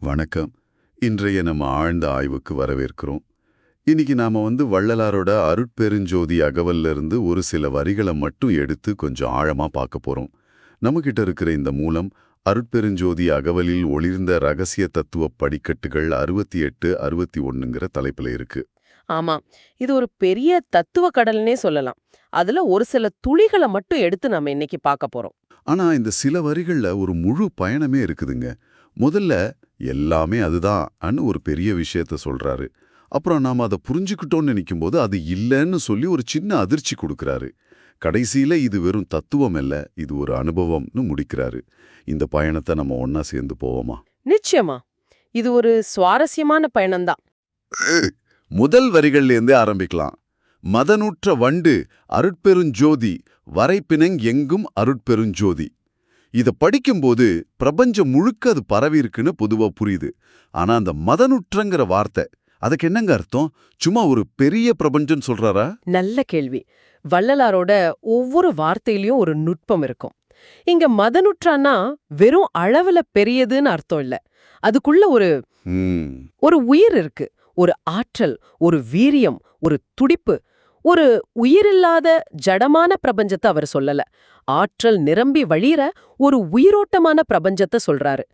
வணக்கம். இன்றைய நம்ம ஆழ்ந்த ஆய்வுக்கு வரவேற்கிறோம். இன்னைக்கு நாம வள்ளலாரோட அருட்பெருஞ்சோதி அகவல்ல இருந்து ஒரு சில வரிகளை மட்டும் எடுத்து கொஞ்சம் ஆழமா பார்க்க போறோம். நம்மகிட்ட இருக்கிற இந்த மூலம் அருட்பெருஞ்சோதி அகவலில் ஒளிர்ந்த ரகசிய தத்துவ படிக்கட்டுகள் 68, 61ங்கிற தலைப்புல இருக்கு. ஆமா. இது ஒரு பெரிய தத்துவ கடல்னே சொல்லலாம். அதுல ஒரு சில துளிகள மட்டும் எடுத்து நம்ம இன்னைக்கு பார்க்க போறோம். ஆனா இந்த சில வரிகள்ல ஒரு முழு பயணமே இருக்குதுங்க. முதல்ல எல்லாமே அதுதான் ஒரு பெரிய விஷயத்த சொல்றாரு. அப்புறம் நாம அதை புரிஞ்சுக்கிட்டோம்னு நினைக்கும்போது அது இல்லைன்னு சொல்லி ஒரு சின்ன அதிர்ச்சி கொடுக்கறாரு. கடைசியில இது வெறும் தத்துவம் இல்ல, இது ஒரு அனுபவம்னு முடிக்கிறாரு. இந்த பயணத்தை நம்ம ஒன்னா சேர்ந்து போவோமா? நிச்சயமா. இது ஒரு சுவாரஸ்யமான பயணம்தான். முதல் வரிகள்லேருந்தே ஆரம்பிக்கலாம். மதனுற்ற வண்டு அருட்பெருஞ்சோதி வரைப்பினங் எங்கும் அருட்பெருஞ்சோதி. இத படிக்கும்போது பிரபஞ்சம் முழுக்க அது பரவி இருக்குன்னு பொதுவா புரியுது. ஆனா அந்த மதனுற்றங்கிற வார்த்தை அதுக்கு என்னங்க அர்த்தம்? சும்மா ஒரு பெரிய பிரபஞ்சம் சொல்றாரா? நல்ல கேள்வி. வள்ளலாரோட ஒவ்வொரு வார்த்தையிலயும் ஒரு நுட்பம் இருக்கும். இங்க மதனுற்றான்னா வெறும் அளவுல பெரியதுன்னு அர்த்தம் இல்ல. அதுக்குள்ள ஒரு உயிர் இருக்கு. ஒரு ஆற்றல், ஒரு வீரியம், ஒரு துடிப்பு. ஒரு உயிரில்லாத ஜடமான பிரபஞ்சத்தை அவர் சொல்லல. ஆற்றல் நிரம்பி வழியிற ஒரு உயிரோட்டமான பிரபஞ்சத்தை சொல்றாரு.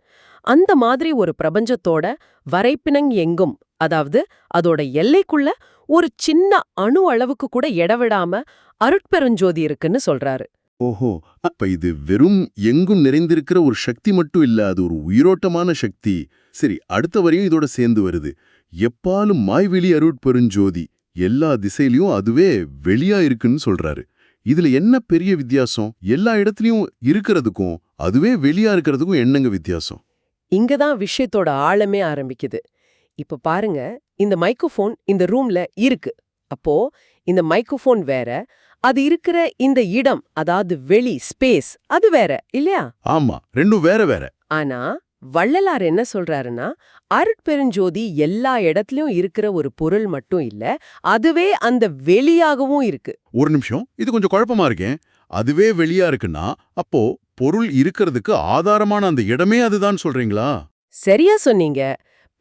அந்த மாதிரி ஒரு பிரபஞ்சத்தோட வரைப்பினங் எங்கும், அதாவது அதோட எல்லைக்குள்ள ஒரு சின்ன அணு அளவுக்கு கூட எடவிடாம அருட்பெருஞ்சோதி இருக்குன்னு சொல்றாரு. ஓஹோ, அப்ப இது வெறும் எங்கும் நிறைந்திருக்கிற ஒரு சக்தி மட்டும் இல்ல, அது ஒரு உயிரோட்டமான சக்தி. சரி, அடுத்த வரையும் இதோட சேர்ந்து வருது. எப்பாலும் மாய்வெளி அருட்பெருஞ்சோதி, எல்லா திசையிலயும் அதுவே வெளியா இருக்குன்னு சொல்றாரு. இதுல என்ன பெரிய வித்தியாசம்? எல்லா இடத்துலயும் இருக்கிறதுக்கும் அதுவே வெளியா இருக்கிறதுக்கும் என்னங்க வித்தியாசம்? இங்கதான் விஷயத்தோட ஆழமே ஆரம்பிக்குது. இப்ப பாருங்க, இந்த மைக்ரோஃபோன் இந்த ரூம்ல இருக்கு. அப்போ இந்த மைக்ரோஃபோன் வேற, அது இருக்கிற இந்த இடம், அதாவது வெளி ஸ்பேஸ், அது வேற இல்லையா? ஆமா, ரெண்டும் வேற வேற. ஆனா வள்ளலார் என்ன சொல்றாருன்னா, அருட்பெருஞ்சோதி எல்லா இடத்துலயும் இருக்கிற ஒரு பொருள் மட்டும் இல்ல, அதுவே அந்த வெளியாகவும் இருக்கு. ஒரு நிமிஷம், இது கொஞ்சம் குழப்பமா இருக்கேன். அதுவே வெளியா இருக்குன்னா அப்போ பொருள் இருக்கிறதுக்கு ஆதாரமான அந்த இடமே அதுதான் சொல்றீங்களா? சரியா சொன்னீங்க.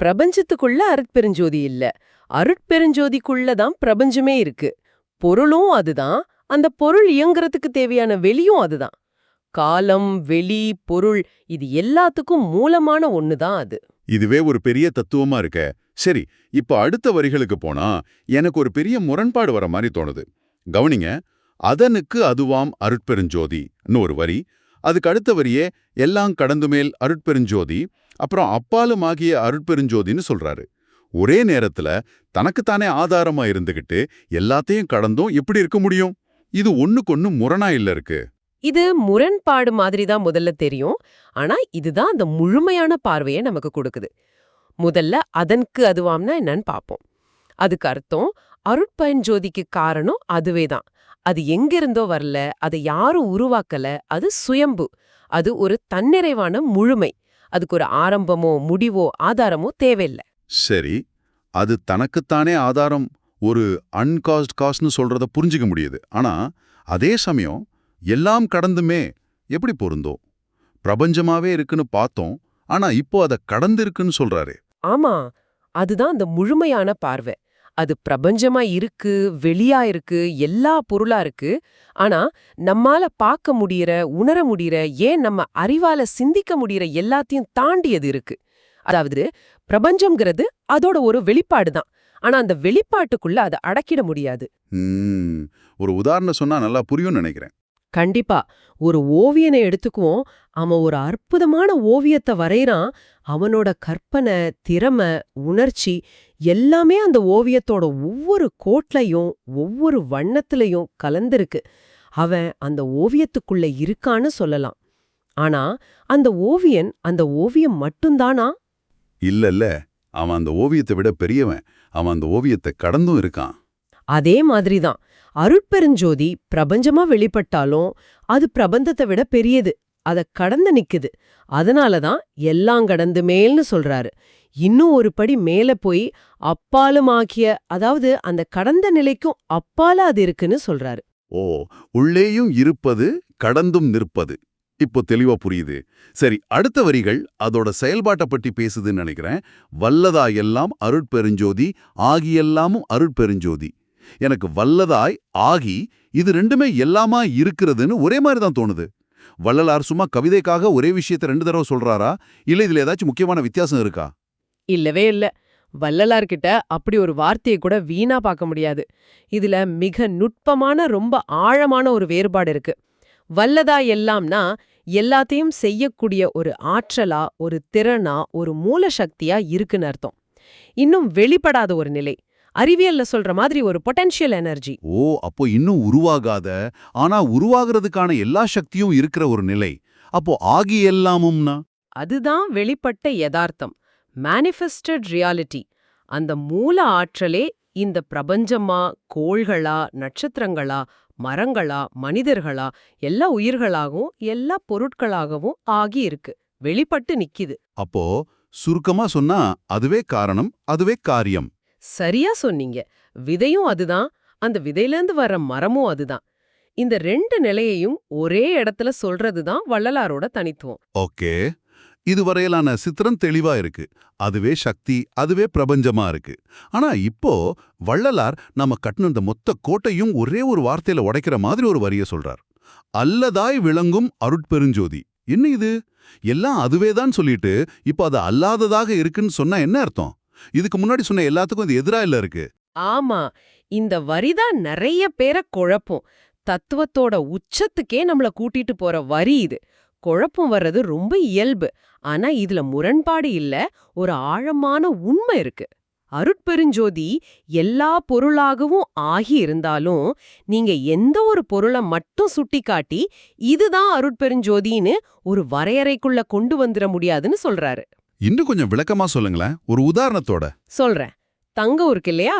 பிரபஞ்சத்துக்குள்ள அருட்பெருஞ்சோதி இல்ல, அருட்பெருஞ்சோதிக்குள்ளதான் பிரபஞ்சமே இருக்கு. பொருளும் அதுதான், அந்த பொருள் இயங்குறதுக்கு தேவையான வெளியும் அதுதான். காலம், வெளி, பொருள், இது எல்லாத்துக்கும் மூலமான ஒண்ணுதான் அது. இதுவே ஒரு பெரிய தத்துவமா இருக்க. சரி, இப்ப அடுத்த வரிகளுக்கு போனா எனக்கு ஒரு பெரிய முரண்பாடு வர மாதிரி தோணுது. கவனிங்க, அதனுக்கு அதுவாம் அருட்பெருஞ்சோதின்னு ஒரு வரி, அதுக்கு அடுத்த வரியே எல்லாம் கடந்துமேல் அருட்பெருஞ்சோதி, அப்புறம் அப்பாலும் ஆகிய அருட்பெருஞ்சோதின்னு சொல்றாரு. ஒரே நேரத்துல தனக்குத்தானே ஆதாரமா இருந்துகிட்டு எல்லாத்தையும் கடந்தும் எப்படி இருக்க முடியும்? இது ஒண்ணுக்கொன்னு முரணா இல்ல இருக்கு. இது முரண்பாடு மாதிரி தான் முதல்ல தெரியும். ஆனா இதுதான் அந்த முழுமையான பார்வையை நமக்கு கொடுக்குது. முதல்ல அதற்கு அதுவாம்னா என்னன்னு பாப்போம். அதுக்கு அர்த்தம், அருட்பெருஞ்சோதிக்கு காரணம் அதுவே தான். அது எங்கிருந்தோ வரல, அதை யாரும் உருவாக்கல, அது சுயம்பு. அது ஒரு தன்னிறைவான முழுமை. அதுக்கு ஒரு ஆரம்பமோ முடிவோ ஆதாரமோ தேவையில்லை. சரி, அது தனக்குத்தானே ஆதாரம், ஒரு காஸ்ட்னு சொல்றத புரிஞ்சுக்க முடியுது. ஆனா அதே சமயம் எல்லாம் கடந்துமே எப்படி பொருந்தோம்? பிரபஞ்சமாவே இருக்குன்னு பார்த்தோம், ஆனா இப்போ அதை கடந்து இருக்குன்னு சொல்றாரு. ஆமா, அதுதான் அந்த முழுமையான பார்வை. அது பிரபஞ்சமா இருக்கு, வெளியா இருக்கு, எல்லா பொருளா இருக்கு. ஆனா நம்மால பார்க்க முடியற, உணர முடியற, ஏன் நம்ம அறிவால சிந்திக்க முடியற எல்லாத்தையும் தாண்டி அது இருக்கு. அதாவது பிரபஞ்சம்ங்கிறது அதோட ஒரு வெளிப்பாடு தான். ஆனா அந்த வெளிப்பாட்டுக்குள்ள அதை அடக்கிட முடியாது. ஒரு உதாரணம் சொன்னா நல்லா புரியும்னு நினைக்கிறேன். கண்டிப்பா. ஒரு ஓவியனை எடுத்துக்குவோம். அவன் ஒரு அற்புதமான ஓவியத்தை வரையறான். அவனோட கற்பனை, திறமை, உணர்ச்சி எல்லாமே அந்த ஓவியத்தோட ஒவ்வொரு கோட்லையும் ஒவ்வொரு வண்ணத்திலையும் கலந்திருக்கு. அவன் அந்த ஓவியத்துக்குள்ள இருக்கான்னு சொல்லலாம். ஆனா அந்த ஓவியன் அந்த ஓவியம் மட்டும்தானா? இல்ல, அவன் அந்த ஓவியத்தை விட பெரியவன். அவன் அந்த ஓவியத்தை கடந்தும் இருக்கான். அதே மாதிரிதான் அருட்பெருஞ்சோதி பிரபஞ்சமா வெளிப்பட்டாலும் அது பிரபந்தத்தை விட பெரியது, அத கடந்து நிக்குது. அதனாலதான் எல்லாம் கடந்து மேல்னு சொல்றாரு. இன்னும் ஒரு படி மேல போய் அப்பாலுமாக்கிய, அதாவது அந்த கடந்த நிலைக்கும் அப்பால அது இருக்குன்னு சொல்றாரு. ஓ, உள்ளேயும் இருப்பது, கடந்தும் நிற்பது. இப்போ தெளிவா புரியுது. சரி, அடுத்த வரிகள் அதோட செயல்பாட்டை பற்றி பேசுதுன்னு நினைக்கிறேன். வல்லதாய் எல்லாம் அருட்பெருஞ்சோதி ஆகியெல்லாமும் அருட்பெருஞ்சோதி. எனக்கு வல்லதாய் ஆகி இது ரெண்டுமே எல்லாமா இருக்கிறதுன்னு ஒரே மாதிரி தான் தோணுது. வள்ளலார் சும்மா கவிதைக்காக ஒரே விஷயத்தை 2 தடவை சொல்றாரா, இல்ல இதுல ஏதாச்சும் முக்கியமான வித்தியாசம் இருக்கா? இல்லவே இல்ல. வள்ளலார்கிட்ட அப்படி ஒரு வார்த்தையை கூட வீணா பார்க்க முடியாது. இதுல மிக நுட்பமான ரொம்ப ஆழமான ஒரு வேறுபாடு இருக்கு. வல்லதா எல்லாம்னா எல்லாத்தையும் செய்யக்கூடிய ஒரு ஆற்றலா, ஒரு திறனா, ஒரு மூல சக்தியா இருக்குன்னு அர்த்தம். இன்னும் வெளிப்படாத ஒரு நிலை. அறிவியல்ல சொல்ற மாதிரி ஒரு பொட்டென்ஷியல் எனர்ஜி. ஓ, அப்போ இன்னும் உருவாகாத, ஆனா உருவாகிறதுக்கான எல்லா சக்தியும் இருக்கிற ஒரு நிலை. அப்போ ஆகி எல்லாமும்னா? அதுதான் வெளிப்பட்ட யதார்த்தம். Manifested reality. அந்த மூல ஆற்றலே இந்த பிரபஞ்சமா, கோள்களா, நட்சத்திரங்களா, மரங்களா, மனிதர்களா, எல்லா உயிர்களாகவும் எல்லா பொருட்களாகவும் ஆகி இருக்கு. வெளிப்பட்டு நிக்கிது. அப்போ சுருக்கமா சொன்னா அதுவே காரணம், அதுவே காரியம். சரியா சொன்னீங்க. விதையும் அதுதான், அந்த விதையிலேந்து வர்ற மரமும் அதுதான். இந்த 2 நிலையையும் ஒரே இடத்துல சொல்றதுதான் வள்ளலாரோட தனித்துவம். ஓகே, இதுவரையிலான சித்திரம் தெளிவா இருக்கு. அதுவே சக்தி, அதுவே பிரபஞ்சமா இருக்கு. ஆனா இப்போ வள்ளலார் நம்ம கட்டின இந்த மொத்த கோட்டையும் ஒரே ஒரு வார்த்தையில உடைக்கிற மாதிரி ஒரு வரிய சொல்றார். அல்லதாய் விளங்கும் அருட்பெருஞ்சோதி. என்ன இது? எல்லாம் அதுவேதான் சொல்லிட்டு இப்போ அது அல்லாததாக இருக்குன்னு சொன்னா என்ன அர்த்தம்? இதுக்கு முன்னாடி சொன்ன எல்லாத்துக்கும் இது எதிரா இல்ல இருக்கு. ஆமா, இந்த வரிதான் நிறைய பேரை குழப்பும். தத்துவத்தோட உச்சத்துக்கே நம்மள கூட்டிட்டு போற வரி இது. குழப்பம் வர்றது ரொம்ப இயல்பு. ஆனா இதுல முரண்பாடு இல்ல, ஒரு ஆழமான உண்மை இருக்கு. அருட்பெருஞ்சோதி எல்லா பொருளாகவும் ஆகி இருந்தாலும், நீங்க எந்த ஒரு பொருளை மட்டும் சுட்டிக்காட்டி இதுதான் அருட்பெருஞ்சோதின்னு ஒரு வரையறைக்குள்ள கொண்டு வந்துட முடியாதுன்னு சொல்றாரு. இன்னும் கொஞ்சம் விளக்கமா சொல்லுங்களேன், ஒரு உதாரணத்தோட. சொல்றேன். தங்கம் இருக்கு இல்லையா?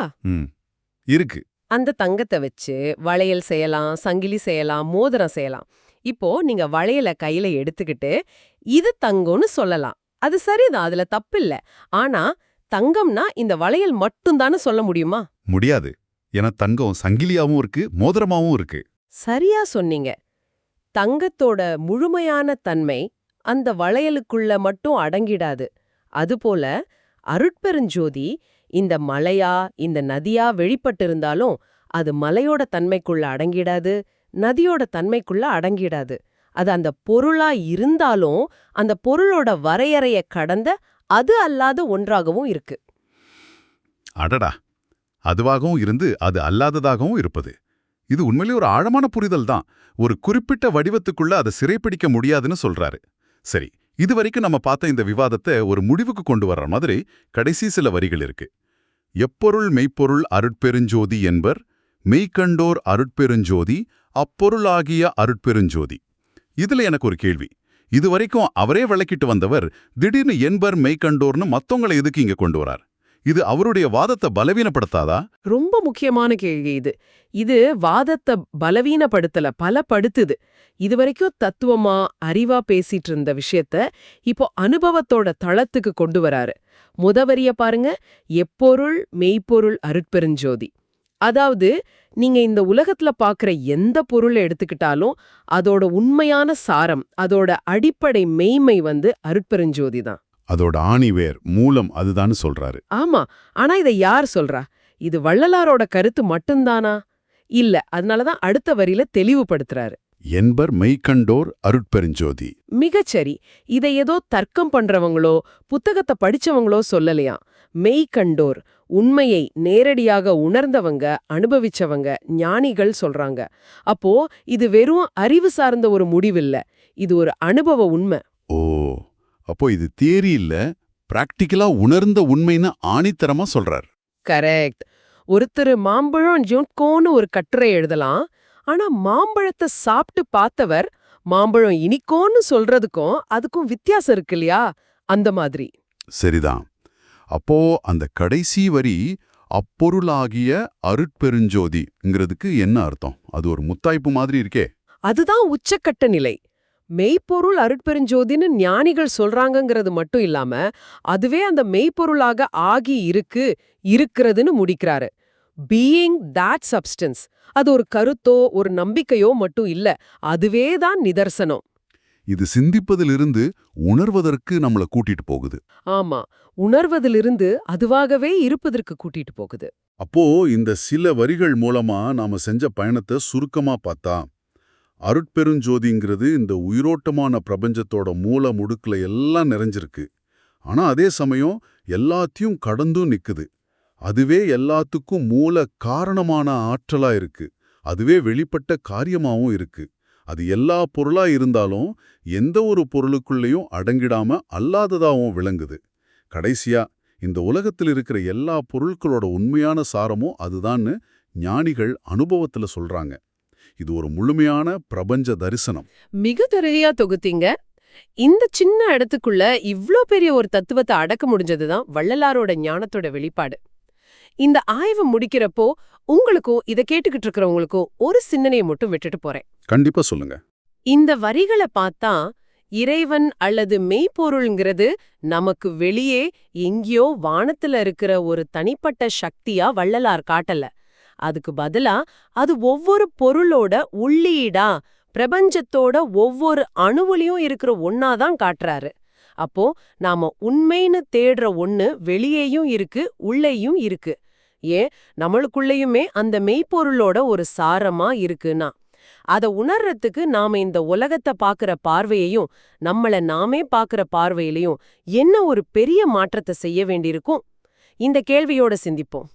இருக்கு. அந்த தங்கத்தை வச்சு வளையல் செய்யலாம், சங்கிலி செய்யலாம், மோதிரம் செய்யலாம். இப்போ நீங்க வளையல கையில எடுத்துக்கிட்டு இது தங்கம்னு சொல்லலாம். அது சரிதான், அதுல தப்பில்ல. ஆனா தங்கம்னா இந்த வளையல் மட்டும்தானே சொல்ல முடியுமா? முடியாது. ஏன்னா தங்கம் சங்கிலியாவும் இருக்கு, மோதிரமாவும் இருக்கு. சரியா சொன்னீங்க. தங்கத்தோட முழுமையான தன்மை அந்த வளையலுக்குள்ள மட்டும் அடங்கிடாது. அதுபோல அருட்பெருஞ்சோதி இந்த மலையா, இந்த நதியா வெளிப்பட்டிருந்தாலும் அது மலையோட தன்மைக்குள்ள அடங்கிடாது, நதியோட தன்மைக்குள்ள அடங்கிடாது. அது அந்த பொருளா இருந்தாலும் அந்த பொருளோட வரையறைய கடந்த அது அல்லாத ஒன்றாகவும் இருக்கு. அடடா, அதுவாகவும் இருந்து அது அல்லாததாகவும் இருப்பது. இது உண்மையிலே ஒரு ஆழமான புரிதல் தான். ஒரு குறிப்பிட்ட வடிவத்துக்குள்ள அதை சிறைப்பிடிக்க முடியாதுன்னு சொல்றாரு. சரி, இதுவரைக்கும் நம்ம பார்த்த இந்த விவாதத்தை ஒரு முடிவுக்கு கொண்டு வர்ற மாதிரி கடைசி சில வரிகள் இருக்கு. எப்பொருள் மெய்ப்பொருள் அருட்பெருஞ்சோதி என்பர், மெய்கண்டோர் அருட்பெருஞ்சோதி, அப்பொருளாகிய அருட்பெருஞ்சோதி. இதுல எனக்கு ஒரு கேள்வி. இதுவரைக்கும் அவரே விளக்கிட்டு வந்தவர் திடீர்னு என்பர் மெய்கண்டோர்னு மத்தவங்களை எதுக்கு இங்க கொண்டு வரார்? இது அவருடைய வாதத்தை பலவீனப்படுத்தாதா? ரொம்ப முக்கியமான கேள்வி இது. இது வாதத்தை பலவீனப்படுத்தல, பலப்படுத்துது. இதுவரைக்கும் தத்துவமா, அறிவா பேசிட்டு இருந்த விஷயத்த இப்போ அனுபவத்தோட தளத்துக்கு கொண்டு வராரு. முதவரிய பாருங்க, எப்பொருள் மெய்ப்பொருள் அருட்பெருஞ்சோதி. அதாவது நீங்க இந்த உலகத்துல பாக்குற எந்த பொருளை எடுத்துக்கிட்டாலும் அதோட உண்மையான சாரம், அதோட அடிப்படை மெய்மை அருட்பெருஞ்சோதி தான். அதோட ஆணிவேர் மூலம் அதுதான் சொல்றாரு. ஆமா, ஆனா இதை யார் சொல்றா? இது வள்ளலாரோட கருத்து மட்டும்தானா? இல்ல, அதனாலதான் அடுத்த வரியில தெளிவுபடுத்துறாரு. என்பர் மெய்கண்டோர் அருட்பெருஞ்சோதி. மிகச்சரி. இதை ஏதோ தர்க்கம் பண்றவங்களோ புத்தகத்தை படிச்சவங்களோ சொல்லலையாம். மெய்கண்டோர், உண்மையை நேரடியாக உணர்ந்தவங்க, அனுபவிச்சவங்க, ஞானிகள் சொல்றாங்க. அப்போ இது வெறும் அறிவு சார்ந்த ஒரு முடிவில்ல, இது ஒரு அனுபவ உண்மை. ஓ, அப்போ இது தியரி இல்ல, பிராக்டிக்கலா உணர்ந்த உண்மைன்னு ஆணித்தரமா சொல்றார். கரெக்ட். ஒருத்தர் மாம்பழம் ஜோன்கோன்னு ஒரு கட்டுரை எழுதலாம். ஆனா மாம்பழத்தை சாப்பிட்டு பார்த்தவர் மாம்பழம் இனிக்கோன்னு சொல்றதுக்கும் அதுக்கும் வித்தியாசம் இருக்கு இல்லையா? அந்த மாதிரி. சரிதான். அப்போ அந்த கடைசி வரி அப்பொருளாகிய அருட்பெருஞ்சோதிங்கிறதுக்கு என்ன அர்த்தம்? அது ஒரு முத்தாய்ப்பு மாதிரி இருக்கே. அதுதான் உச்சக்கட்ட நிலை. மெய்ப்பொருள் அருட்பெருஞ்சோதின்னு ஞானிகள் சொல்றாங்கங்கிறது மட்டும் இல்லாம அதுவே அந்த மெய்ப்பொருளாக ஆகி இருக்கிறதுன்னு முடிக்கிறாரு. Being that substance. அது ஒரு கருத்தோ ஒரு நம்பிக்கையோ மட்டும் இல்ல, அதுவே தான் நிதர்சனம். இது சிந்திப்பதிலிருந்து உணர்வதற்கு நம்மள கூட்டிட்டு போகுது. ஆமா, உணர்வதிலிருந்து அதுவாகவே இருப்பதற்கு கூட்டிட்டு போகுது. அப்போ இந்த சில வரிகள் மூலமா நாம செஞ்ச பயணத்தை சுருக்கமா பார்த்தா, அருட்பெருஞ்சோதிங்கிறது இந்த உயிரோட்டமான பிரபஞ்சத்தோட மூல முடுக்குல எல்லாம் நிறைஞ்சிருக்கு. ஆனா அதே சமயம் எல்லாத்தையும் கடந்தும் நிக்குது. அதுவே எல்லாத்துக்கும் மூல காரணமான ஆற்றலா இருக்கு. அதுவே வெளிப்பட்ட காரியமாவும் இருக்கு. அது எல்லா பொருளா இருந்தாலும் எந்த ஒரு பொருளுக்குள்ளேயும் அடங்கிடாம அல்லாததாவும் விளங்குது. கடைசியா இந்த உலகத்தில் இருக்கிற எல்லா பொருட்களோட உண்மையான சாரமும் அதுதான்னு ஞானிகள் அனுபவத்துல சொல்றாங்க. இது ஒரு முழுமையான பிரபஞ்ச தரிசனம். மிக சரியா தொகுத்தீங்க. இந்த சின்ன இடத்துக்குள்ள இவ்ளோ பெரிய ஒரு தத்துவத்தை அடக்க முடிஞ்சதுதான் வள்ளலாரோட ஞானத்தோட வெளிப்பாடு. இந்த ஆய்வு முடிக்கிறப்போ உங்களுக்கும் இதை கேட்டுக்கிட்டு இருக்கிறவங்களுக்கும் ஒரு சிந்தனையை மட்டும் விட்டுட்டு போறேன். கண்டிப்பா சொல்லுங்க. இந்த வரிகளை பார்த்தா இறைவன் அல்லது மெய்ப்பொருள்ங்கிறது நமக்கு வெளியே எங்கேயோ வானத்துல இருக்கிற ஒரு தனிப்பட்ட சக்தியா வள்ளலார் காட்டல. அதுக்கு பதிலா அது ஒவ்வொரு பொருளோட உள்ளீடா, பிரபஞ்சத்தோட ஒவ்வொரு அணுவுலயும் இருக்கிற ஒன்னாதான் காட்டுறாரு. அப்போ நாம உண்மைன்னு தேடுற ஒண்ணு வெளியேயும் இருக்கு, உள்ளேயும் இருக்கு. ஏன் நம்மளுக்குள்ளேயுமே அந்த மெய்ப்பொருளோட ஒரு சாரமா இருக்குன்னா, அத உணர்றதுக்கு நாம இந்த உலகத்தை பாக்குற பார்வையையும் நம்மள நாமே பாக்குற பார்வையிலையும் என்ன ஒரு பெரிய மாற்றத்தை செய்ய வேண்டியிருக்கும்? இந்த கேள்வியோட சிந்திப்போம்.